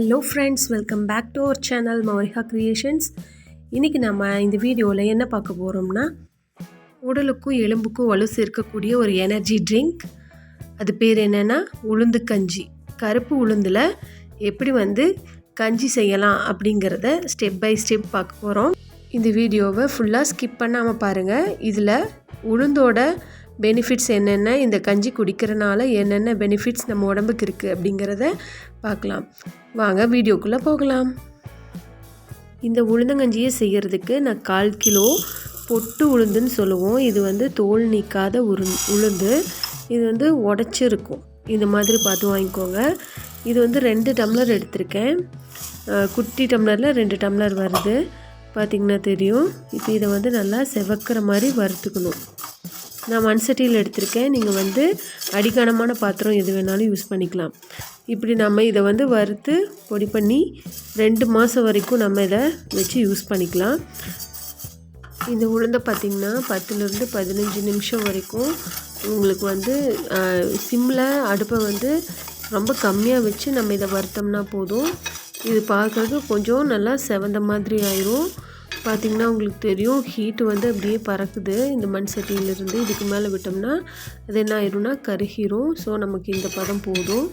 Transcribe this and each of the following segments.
Hello friends, welcome back to our channel Maurika creations. இன்றைக்கி நம்ம இந்த வீடியோவில் என்ன பார்க்க போகிறோம்னா, உடலுக்கும் எலும்புக்கும் வலு சேர்க்கக்கூடிய ஒரு எனர்ஜி ட்ரிங்க். அது பேர் என்னென்னா உளுந்து கஞ்சி. கருப்பு உளுந்தில் எப்படி கஞ்சி செய்யலாம் அப்படிங்கிறத ஸ்டெப் பை ஸ்டெப் பார்க்க போகிறோம். இந்த வீடியோவை ஃபுல்லாக ஸ்கிப் பண்ணாமல் பாருங்கள். இதில் உளுந்தோட பெனிஃபிட்ஸ் என்னென்ன, இந்த கஞ்சி குடிக்கிறனால என்னென்ன பெனிஃபிட்ஸ் நம்ம உடம்புக்கு இருக்குது அப்படிங்கிறத பார்க்கலாம். வாங்க வீடியோக்குள்ளே போகலாம். இந்த உளுந்தங்கஞ்சியை செய்கிறதுக்கு நான் 1/4 கிலோ பொட்டு உளுந்துன்னு சொல்லுவோம். இது தோல் நீக்காத உளுந்து. இது உடச்சிருக்கும். இந்த மாதிரி பார்த்து வாங்கிக்கோங்க. இது 2 டம்ளர் எடுத்திருக்கேன். குட்டி டம்ளரில் 2 டம்ளர் வருது, பார்த்திங்கன்னா தெரியும். இப்போ இதை நல்லா செவக்கிற மாதிரி வறுத்துக்கணும். நான் மண்சட்டியில் எடுத்திருக்கேன். நீங்கள் அடிக்கனமான பாத்திரம் எது வேணாலும் யூஸ் பண்ணிக்கலாம். இப்படி நம்ம இதை வறுத்து பொடி பண்ணி 2 மாதம் வரைக்கும் நம்ம இதை வச்சு யூஸ் பண்ணிக்கலாம். இந்த உளுந்தை பார்த்திங்கன்னா 10லேருந்து 15 நிமிஷம் வரைக்கும் உங்களுக்கு சிம்மில் அடுப்பை ரொம்ப கம்மியாக வச்சு நம்ம இதை வறுத்தோம்னா போதும். இது பார்க்குறதுக்கு கொஞ்சம் நல்லா செவந்த மாதிரி ஆயிரும். பார்த்திங்கன்னா உங்களுக்கு தெரியும், ஹீட்டு அப்படியே பறக்குது இந்த மண் சட்டியிலிருந்து. இதுக்கு மேலே விட்டோம்னா அது என்ன ஆயிரும்னா கருகிரும். ஸோ நமக்கு இந்த பதம் போதும்.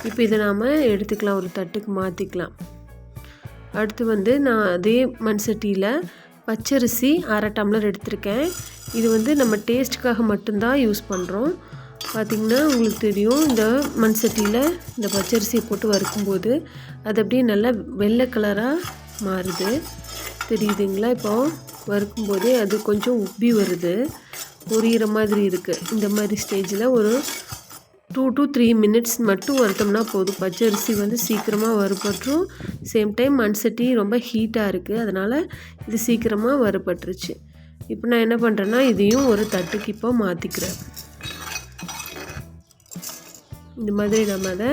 இப்போ இதை நாம் எடுத்துக்கலாம், ஒரு தட்டுக்கு மாற்றிக்கலாம். அடுத்து நான் அதே மண் சட்டியில் பச்சரிசி 1/2 டம்ளர் எடுத்திருக்கேன். இது நம்ம டேஸ்ட்டுக்காக மட்டும்தான் யூஸ் பண்ணுறோம். பார்த்திங்கன்னா உங்களுக்கு தெரியும், இந்த மண் சட்டியில் இந்த பச்சரிசியை போட்டு வறுக்கும்போது அது அப்படியே நல்லா வெள்ளை கலராக மாறுது, தெரியுதுங்களா? இப்போ வறுக்கும்போதே அது கொஞ்சம் உப்பி வருது, பொரியிற மாதிரி இருக்குது. இந்த மாதிரி ஸ்டேஜில் ஒரு 2 to 3 மினிட்ஸ் மட்டும் வறுத்தோம்னா போதும். பச்சரிசி சீக்கிரமாக வறுபட்டுரும். சேம் டைம் மண் சட்டி ரொம்ப ஹீட்டாக இருக்குது, அதனால் இது சீக்கிரமாக வறுபட்டுருச்சு. இப்போ நான் என்ன பண்ணுறேன்னா, இதையும் ஒரு தட்டுக்கு இப்போ மாற்றிக்கிறேன். இந்த மாதிரி நம்ம அதை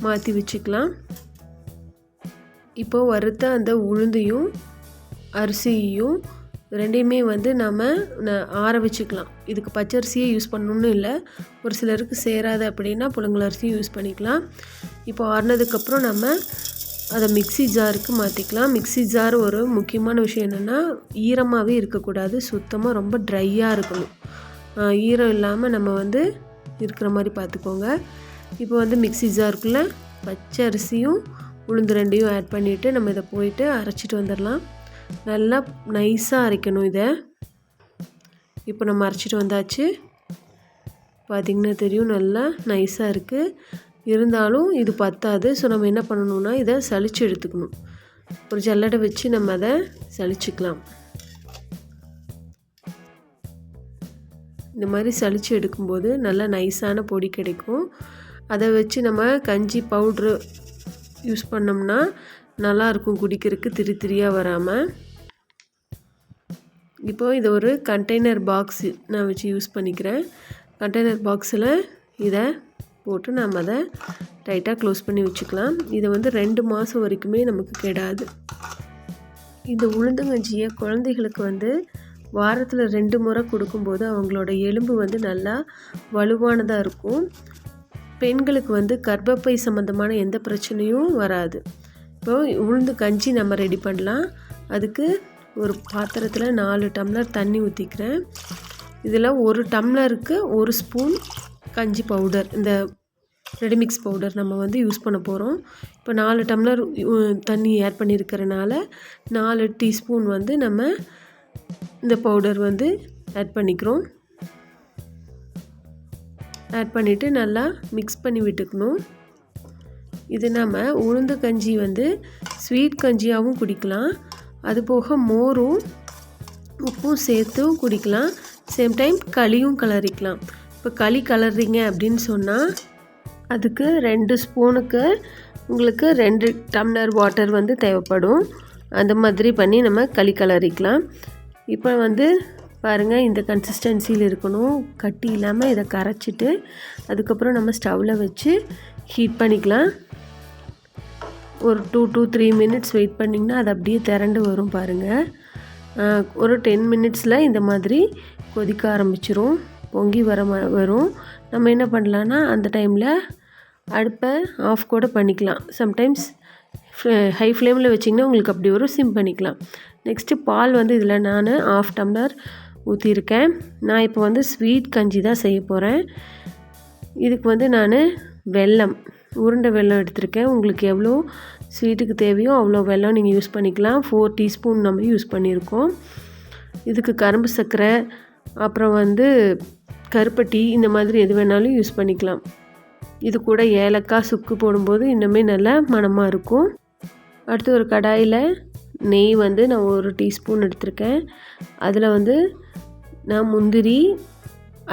மாற்றி வச்சுக்கலாம். இப்போது வறுத்த அந்த உளுந்தையும் அரிசியையும் ரெண்டையுமே நம்ம ஆற வச்சுக்கலாம். இதுக்கு பச்சரிசியே யூஸ் பண்ணணுன்னு இல்லை. ஒரு சிலருக்கு சேராது அப்படின்னா புழுங்கல் அரிசியும் யூஸ் பண்ணிக்கலாம். இப்போ ஆறினதுக்கப்புறம் நம்ம அதை மிக்ஸி ஜாருக்கு மாற்றிக்கலாம். மிக்ஸி ஜார் ஒரு முக்கியமான விஷயம் என்னென்னா, ஈரமாகவே இருக்கக்கூடாது, சுத்தமாக ரொம்ப ட்ரையாக இருக்கணும். ஈரம் இல்லாமல் நம்ம இருக்கிற மாதிரி பார்த்துக்கோங்க. இப்போ மிக்ஸி ஜாருக்குள்ளே பச்சை அரிசியும் உளுந்து ரெண்டையும் ஆட் பண்ணிவிட்டு நம்ம இதை போயிட்டு அரைச்சிட்டு வந்துடலாம். நல்லா நைஸாக அரைக்கணும் இதை. இப்போ நம்ம அரைச்சிட்டு வந்தாச்சு. பார்த்திங்கன்னா தெரியும், நல்லா நைஸாக இருக்குது. இருந்தாலும் இது பத்தாது. ஸோ நம்ம என்ன பண்ணணும்னா, இதை சலிச்சு எடுத்துக்கணும். ஒரு ஜல்லடை வச்சு நம்ம அதை சலிச்சுக்கலாம். இந்த மாதிரி சலிச்சு எடுக்கும்போது நல்லா நைஸான பொடி கிடைக்கும். அதை வச்சு நம்ம கஞ்சி பவுட்ரு யூஸ் பண்ணோம்னா நல்லாயிருக்கும், குடிக்கிறதுக்கு திரி திரியாக வராமல். இப்போது இதை ஒரு கண்டெய்னர் பாக்ஸ் நான் வச்சு யூஸ் பண்ணிக்கிறேன். கண்டெய்னர் பாக்ஸில் இதை போட்டு நம்ம அதை டைட்டாக க்ளோஸ் பண்ணி வச்சுக்கலாம். இதை 2 மாதம் வரைக்குமே நமக்கு கெடாது. இந்த உளுந்தங்கஞ்சியை குழந்தைகளுக்கு வாரத்தில் 2 முறை கொடுக்கும்போது அவங்களோட எலும்பு நல்லா வலுவானதாக இருக்கும். பெண்களுக்கு கர்ப்பப்பை சம்மந்தமான எந்த பிரச்சனையும் வராது. இப்போது உளுந்து கஞ்சி நம்ம ரெடி பண்ணலாம். அதுக்கு ஒரு பாத்திரத்தில் 4 டம்ளர் தண்ணி ஊற்றிக்கிறேன். இதில் 1 டம்ளருக்கு 1 ஸ்பூன் கஞ்சி பவுடர், இந்த ரெடிமிக்ஸ் பவுடர் நம்ம யூஸ் பண்ண போகிறோம். இப்போ 4 டம்ளர் தண்ணி ஆட் பண்ணியிருக்கிறனால 4 டீஸ்பூன் நம்ம இந்த பவுடர் ஆட் பண்ணிக்கிறோம். ஆட் பண்ணிவிட்டு நல்லா மிக்ஸ் பண்ணி விட்டுக்கணும். இது நம்ம உளுந்து கஞ்சி ஸ்வீட் கஞ்சியாகவும் குடிக்கலாம். அதுபோக மோரும் உப்பும் சேர்த்தும் குடிக்கலாம். சேம் டைம் களியும் கிளறிக்கலாம். இப்போ களி கிளறீங்க அப்படின்னு சொன்னால் அதுக்கு 2 ஸ்பூனுக்கு உங்களுக்கு 2 டம்ளர் வாட்டர் தேவைப்படும். அந்த மாதிரி பண்ணி நம்ம களி கிளறிக்கலாம். இப்போ பாருங்கள், இந்த கன்சிஸ்டன்சியில் இருக்கணும், கட்டி இல்லாமல். இதை கரைச்சிட்டு அதுக்கப்புறம் நம்ம ஸ்டவ்வில் வச்சு ஹீட் பண்ணிக்கலாம். ஒரு 2 to 3 மினிட்ஸ் வெயிட் பண்ணிங்கன்னா அது அப்படியே திரண்டு வரும் பாருங்கள். ஒரு 10 மினிட்ஸில் இந்த மாதிரி கொதிக்க ஆரம்பிச்சிரும், பொங்கி வரும். நம்ம என்ன பண்ணலான்னா, அந்த டைமில் அடுப்பை ஆஃப் கூட பண்ணிக்கலாம். சம்டைம்ஸ் ஹை ஃப்ளேமில் வச்சிங்கன்னா உங்களுக்கு அப்படி வரும், சிம் பண்ணிக்கலாம். நெக்ஸ்ட்டு பால் வந்து இதில் நான் 1/2 டம்ளர் ஊற்றிருக்கேன். நான் இப்போ வந்து ஸ்வீட் கஞ்சி தான் செய்ய போகிறேன். இதுக்கு வந்து நான் வெல்லம், உருண்டை வெல்லம் எடுத்திருக்கேன். உங்களுக்கு எவ்வளோ ஸ்வீட்டுக்கு தேவையோ அவ்வளோ வெல்லம் நீங்கள் யூஸ் பண்ணிக்கலாம். 4 டீஸ்பூன் நம்ம யூஸ் பண்ணியிருக்கோம். இதுக்கு கரும்பு சர்க்கரை, அப்புறம் வந்து கருப்பட்டி, இந்த மாதிரி எது வேணாலும் யூஸ் பண்ணிக்கலாம். இது கூட ஏலக்காய், சுக்கு போடும்போது இன்னுமே நல்லா மணமாக இருக்கும். அடுத்து ஒரு கடாயில் நெய் வந்து நான் 1 டீஸ்பூன் எடுத்திருக்கேன். அதில் வந்து நான் முந்திரி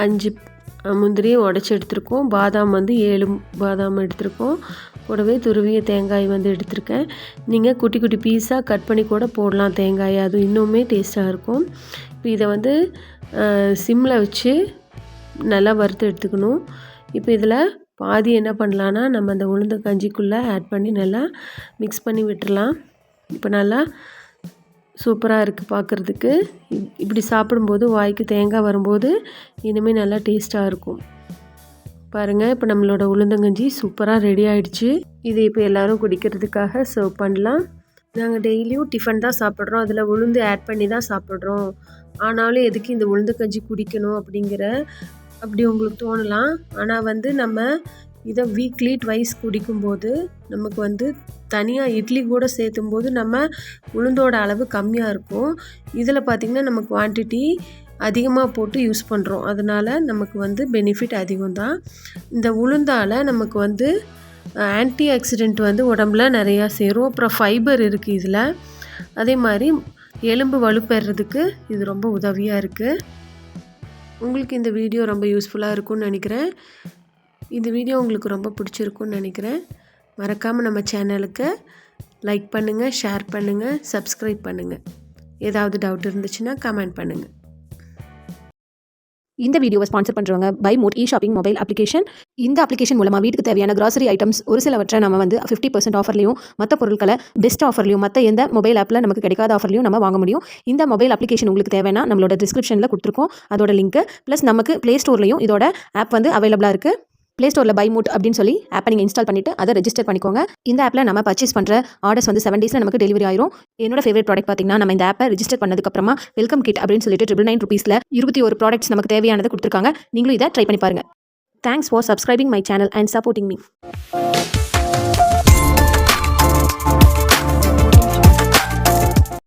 5 முந்திரியை உடச்சி எடுத்திருக்கோம். பாதாம் வந்து 7 பாதாம் எடுத்திருக்கோம். கூடவே துருவிய தேங்காய் வந்து எடுத்திருக்கேன். நீங்கள் குட்டி குட்டி பீஸாக கட் பண்ணி கூட போடலாம் தேங்காய், அது இன்னுமே டேஸ்ட்டாக இருக்கும். இப்போ இதை வந்து சிம்மில் வச்சு நல்லா வறுத்து எடுத்துக்கணும். இப்போ இதில் பாதி என்ன பண்ணலான்னா நம்ம அந்த உளுந்த கஞ்சிக்குள்ளே ஆட் பண்ணி நல்லா மிக்ஸ் பண்ணி விட்டுறலாம். இப்போ நல்லா சூப்பராக இருக்குது பார்க்குறதுக்கு. இப்படி சாப்பிடும்போது வாய்க்கு தேங்காய் வரும்போது இனிமேல் நல்லா டேஸ்ட்டாக இருக்கும். பாருங்கள், இப்போ நம்மளோட உளுந்தங்கஞ்சி சூப்பராக ரெடி ஆகிடுச்சு. இது இப்போ எல்லோரும் குடிக்கிறதுக்காக சர்வ் பண்ணலாம். நாங்கள் டெய்லியும் டிஃபன் தான் சாப்பிட்றோம், அதில் உளுந்து ஆட் பண்ணி தான் சாப்பிட்றோம். ஆனாலும் எதுக்கு இந்த உளுந்து கஞ்சி குடிக்கணும் அப்படி உங்களுக்கு தோணலாம். ஆனால் வந்து நம்ம இதை வீக்லி ட்வைஸ் குடிக்கும்போது நமக்கு வந்து தனியாக இட்லி கூட சேர்த்தும்போது நம்ம உளுந்தோட அளவு கம்மியாக இருக்கும். இதில் பார்த்திங்கன்னா நம்ம குவான்டிட்டி அதிகமாக போட்டு யூஸ் பண்ணுறோம். அதனால் நமக்கு வந்து பெனிஃபிட் அதிகம் தான். இந்த உளுந்தால் நமக்கு வந்து ஆன்டி ஆக்சிடென்ட் வந்து உடம்புல நிறையா சேரும். அப்புறம் ஃபைபர் இருக்குது இதில். அதே மாதிரி எலும்பு வலுப்பெறதுக்கு இது ரொம்ப உதவியாக இருக்குது. உங்களுக்கு இந்த வீடியோ ரொம்ப யூஸ்ஃபுல்லாக இருக்கும்னு நினைக்கிறேன். இந்த வீடியோ உங்களுக்கு ரொம்ப பிடிச்சிருக்குன்னு நினைக்கிறேன். மறக்காமல் நம்ம சேனலுக்கு லைக் பண்ணுங்கள், ஷேர் பண்ணுங்கள், சப்ஸ்கிரைப் பண்ணுங்கள். ஏதாவது டவுட் இருந்துச்சுன்னா கமெண்ட் பண்ணுங்கள். இந்த வீடியோவை ஸ்பான்சர் பண்ணுறவங்க by mod shopping mobile application. இந்த அப்ளிகேஷன் மூலமாக வீட்டுக்கு தேவையான கிராசரி ஐட்டம்ஸ் ஒரு சிலவற்றை நம்ம வந்து 50% ஆஃபர்லையும், மற்ற பொருட்களை பெஸ்ட் ஆஃபர்லையும், மற்ற எந்த மொபைல் ஆப்பில் நமக்கு கிடைக்காத ஆஃபர்லையும் நம்ம வாங்க முடியும். இந்த மொபைல் அப்ளிகேஷன் உங்களுக்கு தேவைன்னா நம்மளோட டிஸ்கிரிப்ஷனில் கொடுத்துருக்கோம் அதோட லிங்க். ப்ளஸ் நமக்கு ப்ளே ஸ்டோர்லையும் இதோட ஆப் வந்து அவைலபிளாக இருக்குது. ப்ளே ஸ்டோரில் பை மோட் அப்படின்னு சொல்லி ஆப்பை நீங்கள் இன்ஸ்டால் பண்ணிவிட்டு அதை ரெஜிஸ்டர் பண்ணிக்கோங்க. இந்த ஆப்பில் நம்ம பர்ச்சேஸ் பண்ணுற ஆர்டர்ஸ் வந்து 7 டேஸில் நமக்கு டெலிவரி ஆயிரும். என்னோட ஃபேவரட் ப்ராடக்ட் பார்த்தீங்கன்னா, நம்ம இந்த ஆப்பை ரெஜிஸ்டர் பண்ணதுக்கப்புறமா வெல்கம் கிட் அப்படின்னு சொல்லிட்டு 999 rupeesல 21 ப்ராடக்ட்ஸ் நமக்கு தேவையானதை கொடுத்துருக்காங்க. நீங்களும் இதை ட்ரை பண்ணி பாருங்கள். Thanks for subscribing my channel and supporting me.